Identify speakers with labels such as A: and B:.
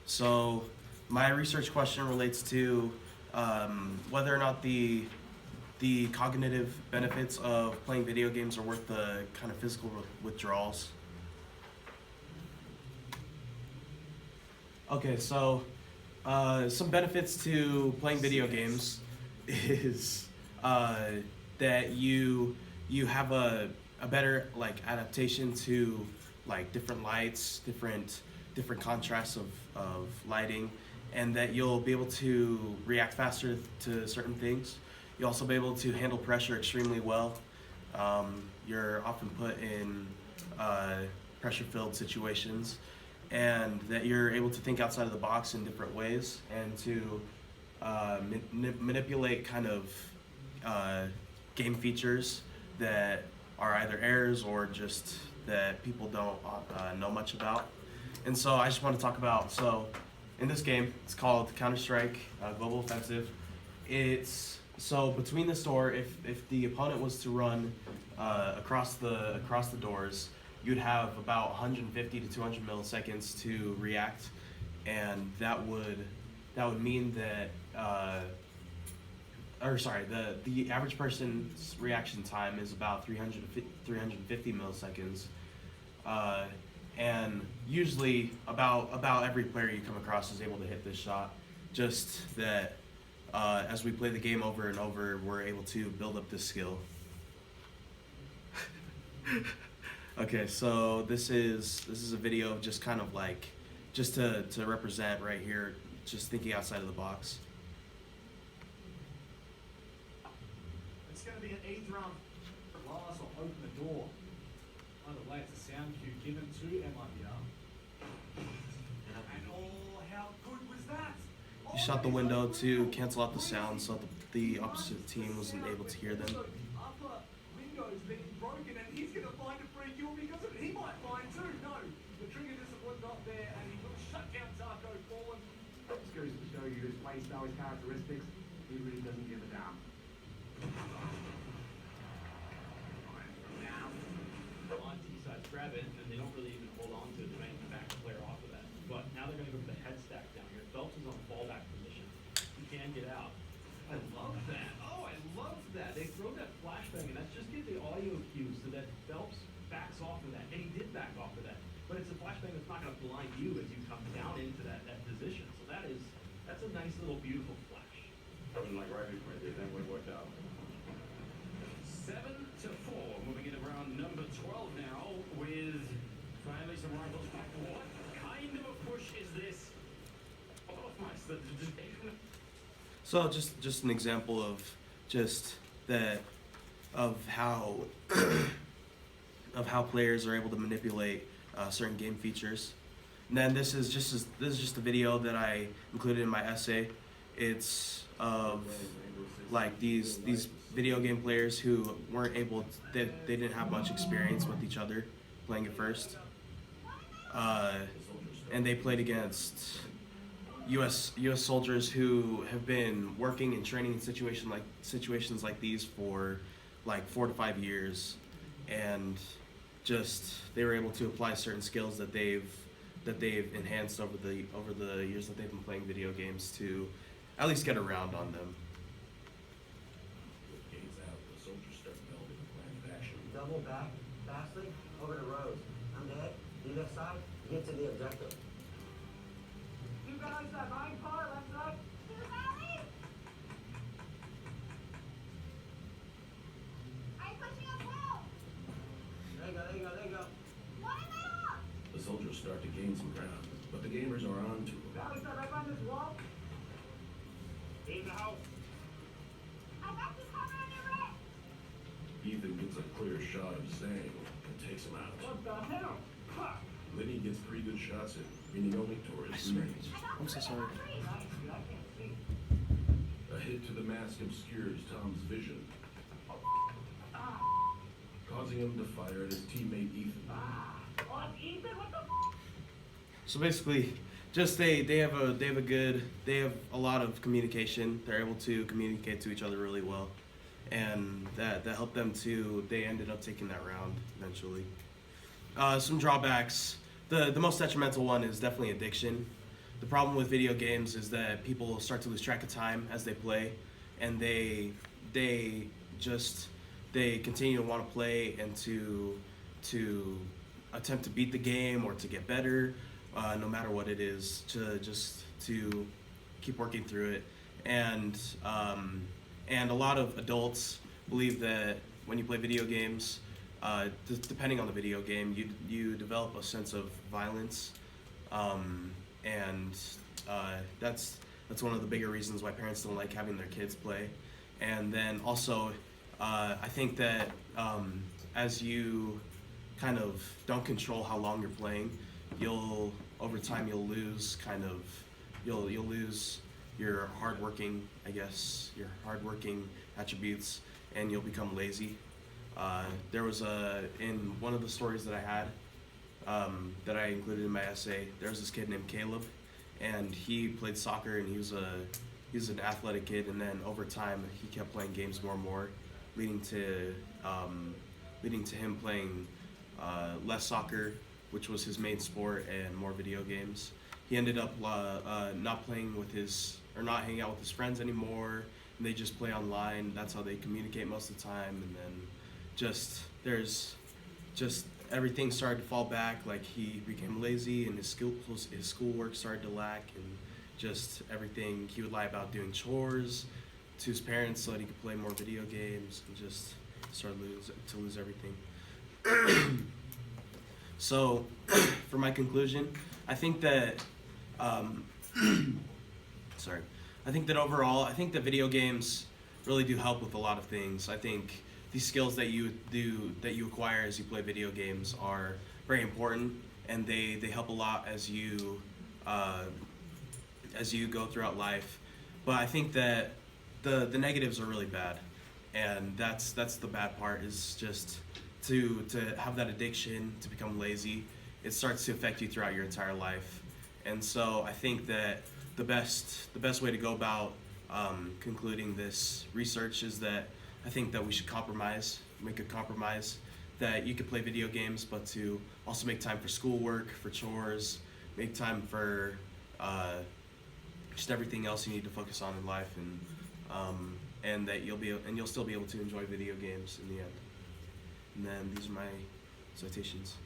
A: So my research question relates to whether or not the cognitive benefits of playing video games are worth the kind of physical withdrawals. Okay, so some benefits to playing video games is that you have a better like adaptation to like different lights, different contrasts of lighting, and that you'll be able to react faster to certain things. You'll also be able to handle pressure extremely well. You're often put in pressure-filled situations, and that you're able to think outside of the box in different ways and to manipulate kind of game features that are either errors or just that people don't know much about. And so I just want to talk about, so in this game, it's called Counter-Strike Global Offensive. It's, so between the store, if the opponent was to run across the doors, you'd have about 150 to 200 milliseconds to react, and that would mean that the average person's reaction time is about 350 milliseconds, and usually about every player you come across is able to hit this shot. Just that as we play the game over and over, we're able to build up this skill. Okay, so this is a video of just kind of like, just to represent right here, just thinking outside of the box.
B: It's going to be an eighth round. Lars will open the door. By the way, it's a sound cue given to MIBR. And oh, how good was that?
A: You shot the window to cancel out the sound so that the opposite team wasn't able to hear them.
B: The upper window's been broken, and he's going to find a free kill because of it. He might find two. No, the trigger discipline not there, and he will shut down Zarko Fallen.
C: Just goes to show you his play style, his characteristics. He really doesn't give a damn.
D: Grab it, and they don't really even hold on to it. They might back the player off of that. But now they're going to go for the head stack down here. Phelps is on fallback position. He can get out. I love that. Oh, I love that. They throw that flashbang, and that's just get the audio cue so that Phelps backs off of that. And he did back off of that. But it's a flashbang that's not going to blind you as you come down into that position. So that's a nice little beautiful flash.
E: I mean, like right there, that would work out.
D: 7-4, moving into round number 12 now, with finally some rivals back to what kind of a push is this?
A: So just an example of just that of how of how players are able to manipulate certain game features. And then this is just a video that I included in my essay. It's of like these video game players who weren't able to, they didn't have much experience with each other playing at first, and they played against U.S. soldiers who have been working and training in situations like these for like 4 to 5 years, and just they were able to apply certain skills that they've enhanced over the years that they've been playing video games to at least get around on them.
F: Double back, fastly, over the roads. I'm dead. You left side, get to the objective.
C: You guys, that mine car, left side.
F: I'm pushing up well. There you go.
E: The soldiers start to gain some ground, but the gamers are on to them.
C: Valley side, right behind this wall.
B: In the house.
F: I got you covered on your right.
E: Ethan gets a clear shot of Zhang and takes him out.
C: What the hell? Ha!
E: Lenny gets 3 good shots in, meaning only Torres remains.
A: I'm so sorry.
C: Nice, dude, I can't see.
E: A hit to the mask obscures Tom's vision, causing him to fire at his teammate Ethan.
C: Oh, it's Ethan, what the f?
A: So basically, just they have a lot of communication. They're able to communicate to each other really well, and that helped them to. They ended up taking that round eventually. Some drawbacks the most detrimental one is definitely addiction. The problem with video games is that people start to lose track of time as they play, and they just they continue to want to play and to attempt to beat the game or to get better, no matter what it is, to keep working through it. And a lot of adults believe that when you play video games, depending on the video game, you develop a sense of violence, and that's one of the bigger reasons why parents don't like having their kids play. And then also, I think that as you kind of don't control how long you're playing, over time you'll lose you'll lose your hardworking attributes, and you'll become lazy. There was in one of the stories that I had, that I included in my essay, there was this kid named Caleb, and he played soccer, and he was an athletic kid, and then over time he kept playing games more and more, leading to him playing less soccer, which was his main sport, and more video games. He ended up not playing not hanging out with his friends anymore, and they just play online. That's how they communicate most of the time. And then everything started to fall back. Like, he became lazy, and his schoolwork started to lack, and just everything. He would lie about doing chores to his parents so that he could play more video games, and just started to lose everything. So, for my conclusion, I think that overall, I think that video games really do help with a lot of things. I think these skills that you acquire as you play video games are very important, and they help a lot as you go throughout life. But I think that the negatives are really bad, and that's the bad part, is just to have that addiction, to become lazy. It starts to affect you throughout your entire life. And so I think that the best way to go about concluding this research is that I think that we should make a compromise, that you could play video games, but to also make time for schoolwork, for chores, make time for just everything else you need to focus on in life, and that you'll still be able to enjoy video games in the end. And then these are my citations.